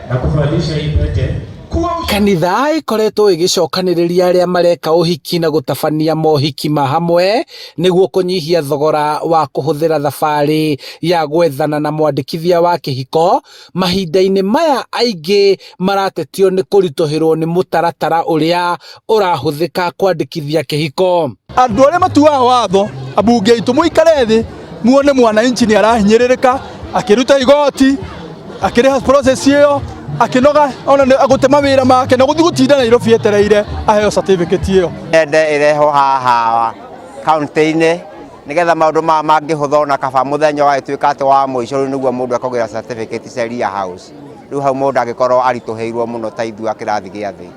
na kuvalisha hii pete. Kanitha ikoretwo igicokaniriria aria mareka uhiki na gutabania mohiki ma hamwe niguo kunyihia thogora wa kuhuthira thabari ya gwethana na mwandikithia wa kihiko. Mahinda-ini maya aingi maratetio ni kuritohirwo ni mutaratara uria urahuthika kwandikithia kihiko. Andu aria matuaga watho abunge itu muikare thi muone mwananchi ni arahinyiririka akiruta igoti akiriha process iyo akinoga ona agutema wira make na guthi gutinda Nairobi etereire aheo certificate iyo ende ireho haha county-ini nigetha maundu mangihutha na kaba muthenya wa ituika ati wa muico niguo mundu akagira certificate Sheria House riu hau mundu agikorwo arituheirwo muno ta ithu akirathi gia thi.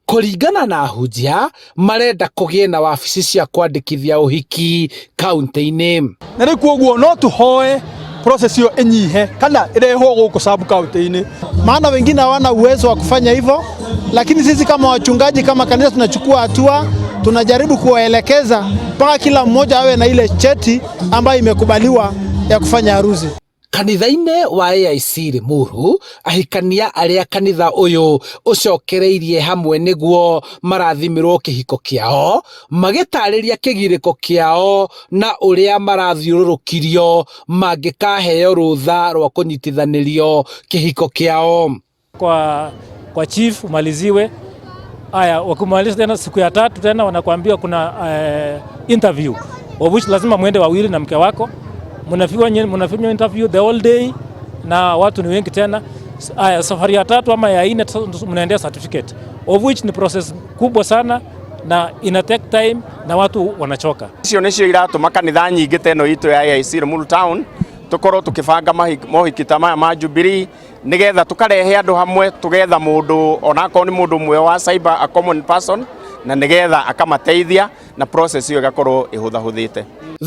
Kuringana na ahunjia marenda kugie na wabici cia kwandikithia uhiki county-ini. Na riu koguo no tuhoe process hiyo enyihe kana ireho guku sub county-ini, maana wengine hawana uwezo wa kufanya hivyo, lakini sisi kama wachungaji kama kanisa tunachukua hatua, tunajaribu kuwaelekeza mpaka kila mmoja awe na ile cheti ambayo imekubaliwa ya kufanya harusi. Kanitha-ini wa AIC Limuru ahikania aria kanitha uyu ucokereirie hamwe niguo marathimirwo kihiko kiao magitariria kigiriko kiao na uria marathiururukirio mangikaheo rutha rwa kunyitithanirio kihiko kiao. Kwa chief umaliziwe haya, wakumaliza tena siku ya 3 tena wanakuambia kuna interview of which lazima muende wawili na mke wako. Mnafanywa interview the whole day na watu ni wengi tena. Safari ya 3 ama ya 4 mnaendea certificate of which ni process kubwa sana na ina take time na watu wanachoka. Icio nicio iratuma kanitha nyingi teno itu ya AIC Limuru Town tukorwo tukibanga mohiki ta maya ma Jubilee nigetha tukarehe andu hamwe tugetha mundu onako ni mundu mwe wa cyber a common person na nigetha akamateithia na process iyo igakorwo ihuthahuthite.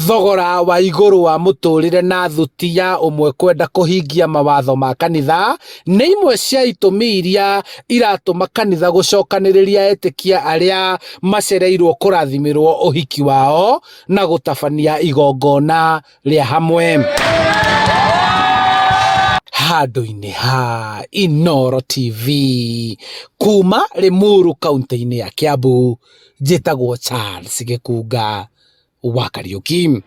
Thogora wa iguru wa muturire na thuti ya umwe kwenda kuhingia mawatho ma kanitha ni imwe cia itumi iria iratuma kanitha gucokaniriria etikia aria macereirwo kurathimirwo uhiki wao na gutabania igongona ria hamwe. Handu-ini ha Inooro TV kuma Limuru kaunti-ini ya Kiambu, njitagwo Charles Gikunga wa Kariuki.